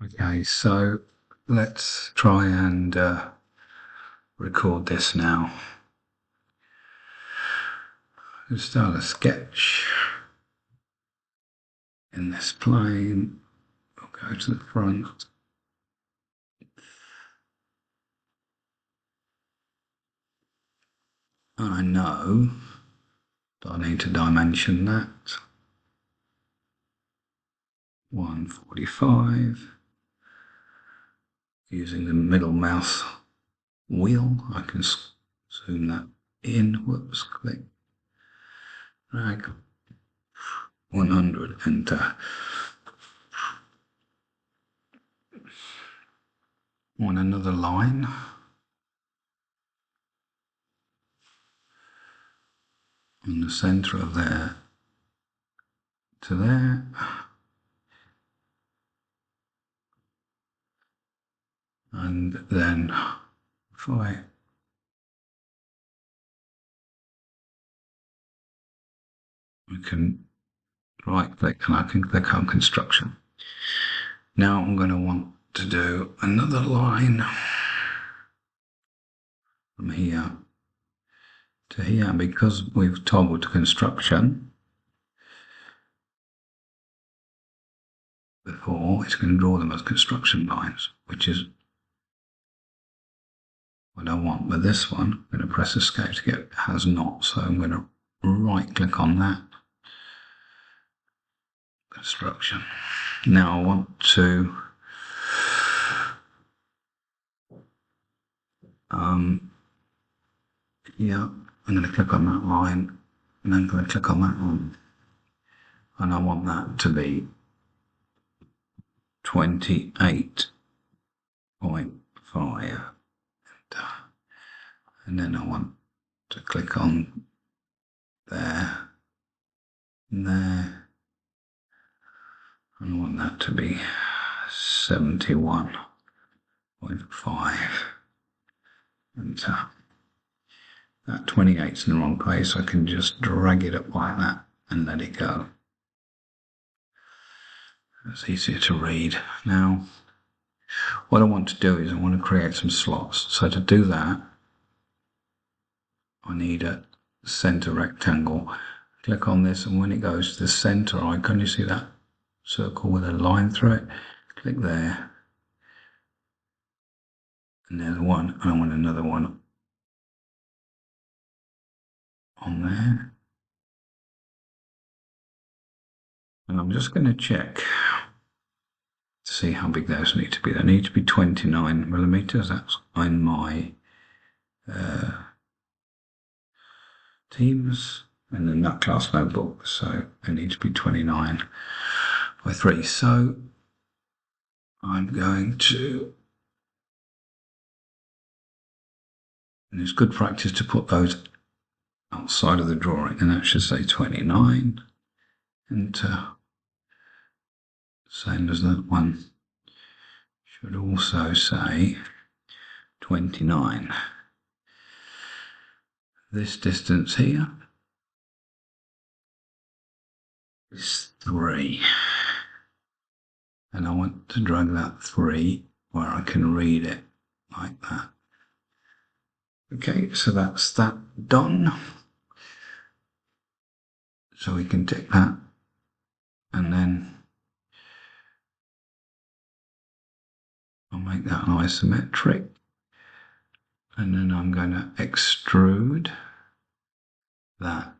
Okay, so let's try and record this now. Let's start a sketch in this plane. We'll go to the front. And I know that I need to dimension that. 145. Using the middle mouse wheel, I can zoom that in. Whoops, click. Drag. 100, enter. Want another line. In the center of there to there. And then if I can right click and I can click on construction. Now I'm going to want to do another line from here to here, because we've toggled to construction before. It's going to draw them as construction lines, which is what I want. But this one, I'm going to press escape to get has not, so I'm going to right click on that, construction. Now I want to yeah, I'm going to click on that line and then I'm going to click on that one, and I want that to be 28.5, and then I want to click on there and there, and I want that to be 71.5, and that 28's in the wrong place, so I can just drag it up like that and let it go. It's easier to read. Now, what I want to do is I want to create some slots. So to do that, I need a center rectangle. Click on this, and when it goes to the center icon, you see that circle with a line through it? Click there. And there's one, and I want another one on there. And I'm just going to check to see how big those need to be. They need to be 29 millimeters. That's in my Teams and the Nut Class notebook. So they need to be 29 by 3. So I'm going to, and it's good practice to put those outside of the drawing, and that should say 29. Enter. Same as that one. Should also say 29. This distance here is 3. And I want to drag that 3 where I can read it like that. Okay, so that's that done. So we can tick that, and then I'll make that an isometric, and then I'm going to extrude that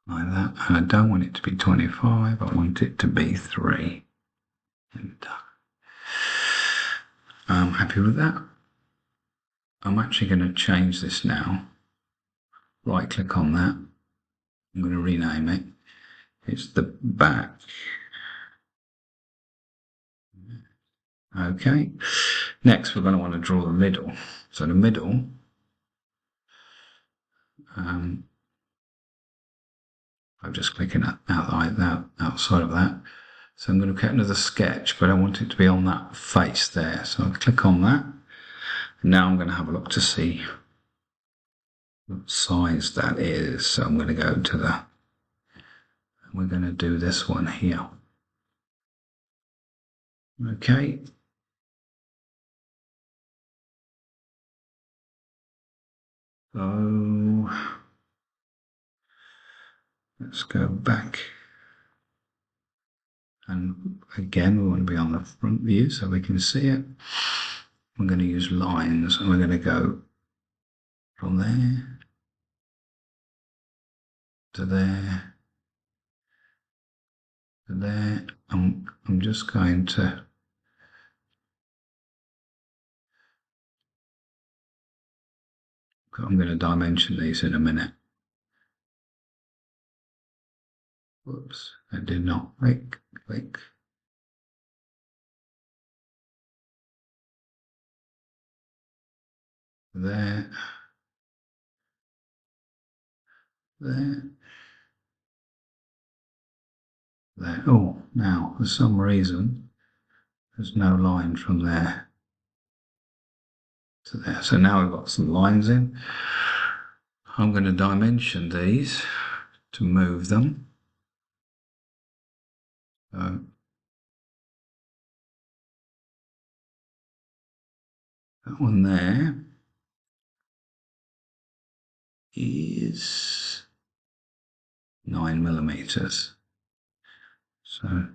like that, and I don't want it to be 25, I want it to be 3. And I'm happy with that. I'm actually going to change this now. Right click on that. I'm going to rename it. It's the back. Okay. Next, we're going to want to draw the middle. So the middle, I'm just clicking out like that, outside of that. So I'm going to get another sketch, but I want it to be on that face there. So I'll click on that. Now I'm going to have a look to see what size that is. So I'm going to go to the, we're going to do this one here. Okay. So let's go back. And again, we want to be on the front view so we can see it. We're going to use lines and we're going to go from there to there to there. I'm just going to I'm going to dimension these in a minute. Whoops, I did not click. There, there, there. Oh, now for some reason there's no line from there to there. So now we've got some lines in. I'm going to dimension these to move them. So that one there is 9 mm. So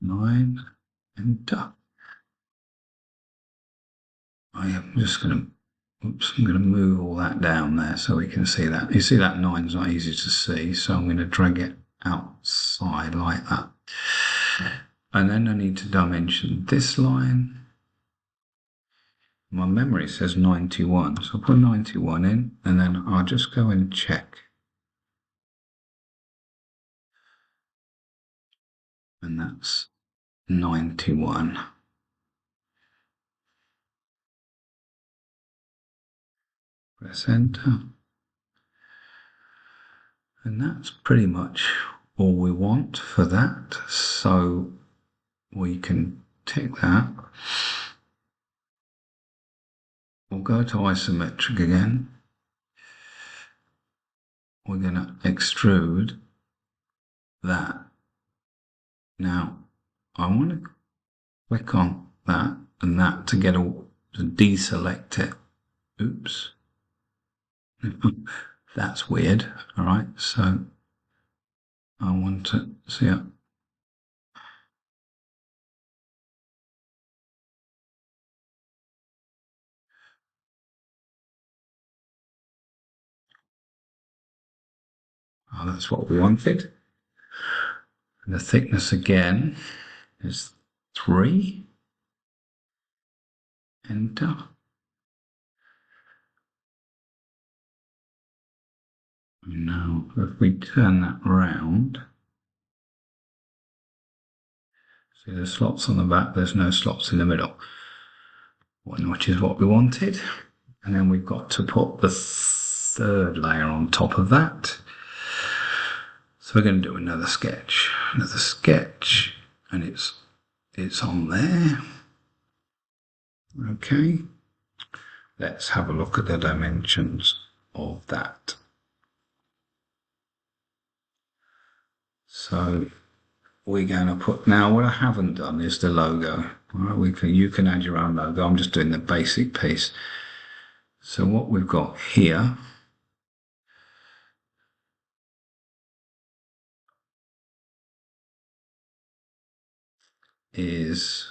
9, enter. I am just going to, oops, I'm going to move all that down there so we can see that. You see that 9's not easy to see, so I'm going to drag it outside like that. And then I need to dimension this line. My memory says 91, so I'll put 91 in, and then I'll just go and check. And that's 91. Press enter. And that's pretty much all we want for that. So we can tick that. We'll go to isometric again. We're going to extrude that. Now, I want to click on that and that to get to deselect it. Oops. That's weird. All right. So I want to see it. Oh, that's what we wanted. And the thickness again is 3. Enter. Now, if we turn that round, see the slots on the back, there's no slots in the middle, which is what we wanted. And then we've got to put the third layer on top of that. So we're going to do another sketch, and it's on there. Okay, let's have a look at the dimensions of that. So we're going to put, now what I haven't done is the logo. All right, you can add your own logo. I'm just doing the basic piece. So what we've got here is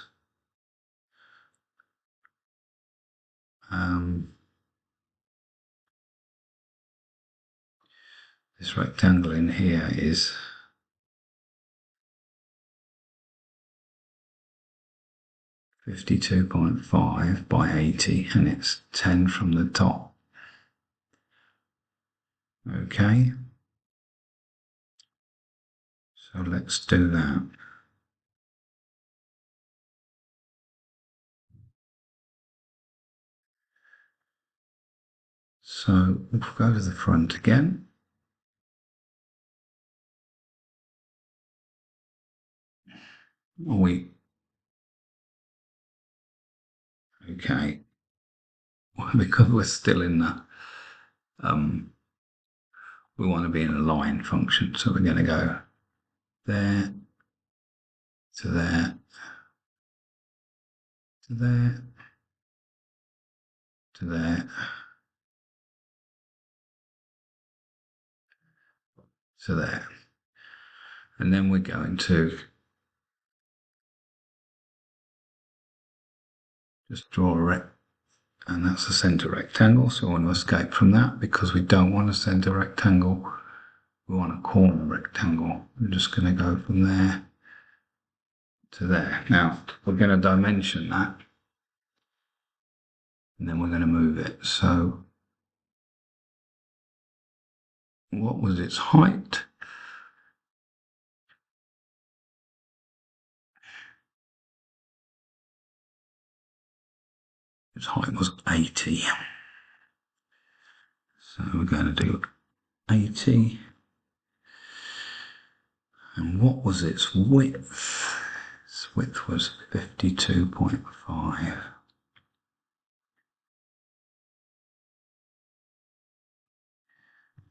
this rectangle in here is 52.5 by 80, and it's 10 from the top. Okay, so let's do that. So we'll go to the front again. Okay, because we're still in the, we want to be in a line function, so we're going to go there to there to there, to there, to there. And then we're going to just draw a rect, and that's a center rectangle. So we want to escape from that because we don't want a center rectangle. We want a corner rectangle. We're just going to go from there to there. Now we're going to dimension that, and then we're going to move it. So what was its height? Its height was 80. So we're going to do 80. And what was its width? Its width was 52.5.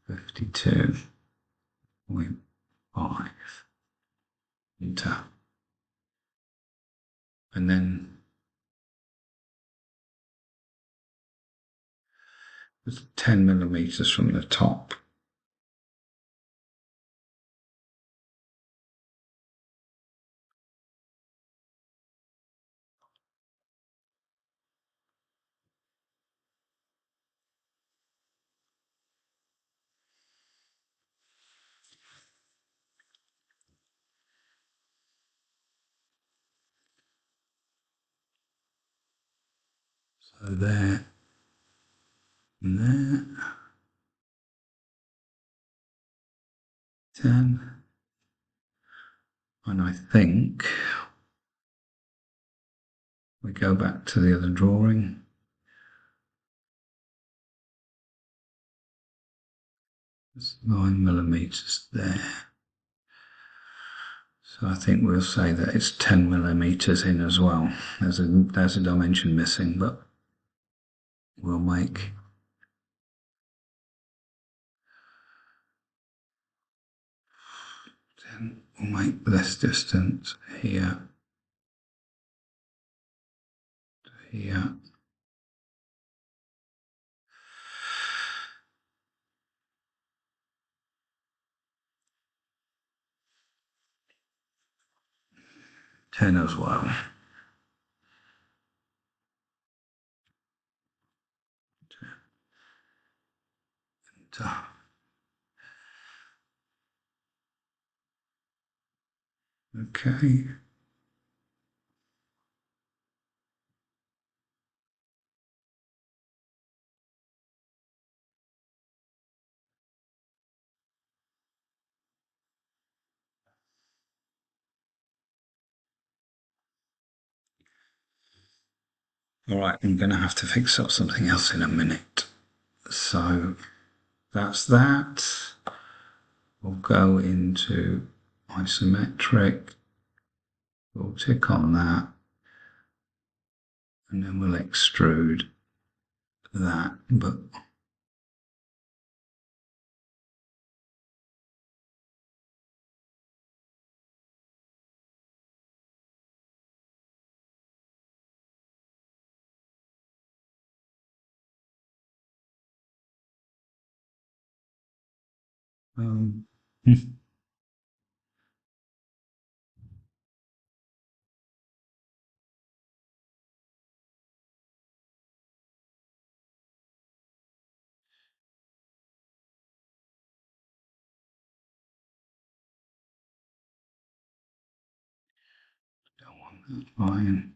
52.5 meter. And then it's 10 millimeters from the top. So there and there. 10. And I think we go back to the other drawing. It's 9 millimeters there. So I think we'll say that it's 10 millimeters in as well. There's a dimension missing, but we'll make we'll make this distance here to here. Ten as well. Okay. All right, I'm going to have to fix up something else in a minute. So that's that. We'll go into isometric. We'll tick on that. And then we'll extrude that. But um, don't want that line.